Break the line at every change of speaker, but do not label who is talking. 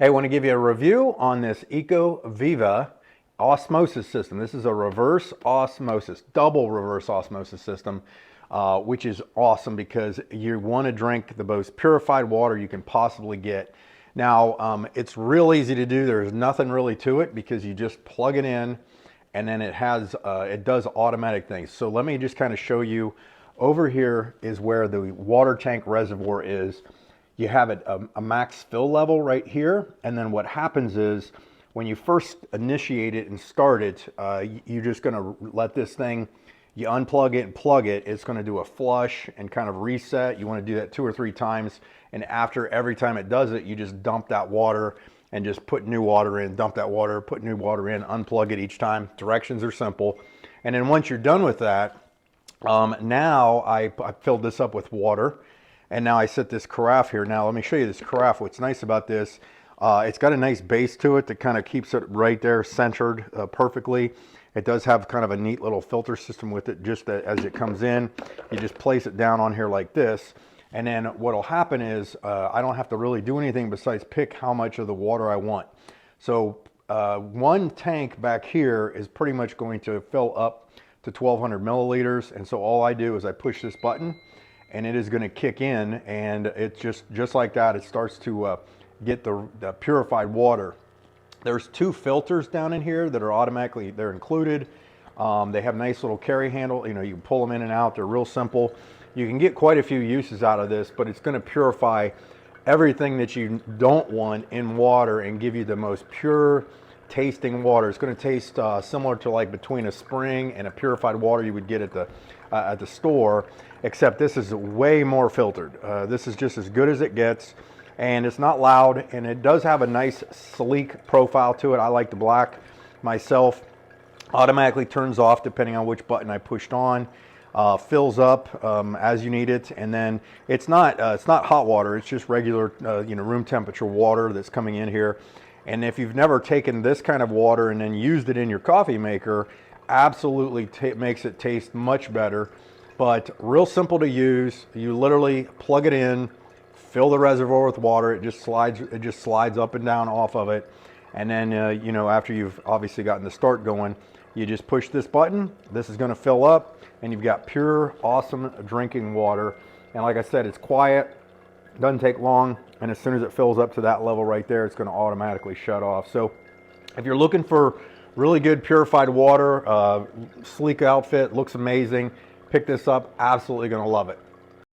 Hey, I want to give you a review on this Ecovivia osmosis system. This is a reverse osmosis, double reverse osmosis system, which is awesome because you want to drink the most purified water you can possibly get. Now, it's real easy to do. There's nothing really to it because you just plug it in and then it does automatic things. So let me just kind of show you. Over here is where the water tank reservoir is. You have a max fill level right here, and then what happens is when you first initiate it and start it, you're just going to let this thing, you unplug it and plug it, it's going to do a flush and kind of reset. You want to do that 2 or 3 times, and after every time it does it, you just dump that water and just put new water in, dump that water, put new water in, unplug it each time. Directions are simple. And then once you're done with that, now I filled this up with water. And now I set this carafe here. Now let me show you this carafe. What's nice about this, it's got a nice base to it that kind of keeps it right there centered perfectly. It does have kind of a neat little filter system with it. Just as it comes in, you just place it down on here like this. And then what'll happen is I don't have to really do anything besides pick how much of the water I want. So one tank back here is pretty much going to fill up to 1,200 milliliters. And so all I do is I push this button, and it is going to kick in, and it's just like that. It starts to get the purified water. There's 2 filters down in here that are automatically, they're included. They have nice little carry handle. You know, you can pull them in and out. They're real simple. You can get quite a few uses out of this, but it's going to purify everything that you don't want in water and give you the most pure tasting water. It's going to taste similar to like between a spring and a purified water you would get at the store, except this is way more filtered. This is just as good as it gets, and it's not loud, and it does have a nice sleek profile to it. I like the black myself. Automatically turns off depending on which button I pushed on. Fills up as you need it, and then it's not hot water. It's just regular room temperature water that's coming in here. And if you've never taken this kind of water and then used it in your coffee maker, absolutely makes it taste much better. But real simple to use. You literally plug it in, fill the reservoir with water. It just slides up and down off of it. And then after you've obviously gotten the start going, you just push this button. This is going to fill up, and you've got pure, awesome drinking water. And like I said, it's quiet, doesn't take long, and as soon as it fills up to that level right there, it's going to automatically shut off. So if you're looking for really good purified water, sleek outfit, looks amazing, pick this up. Absolutely going to love it.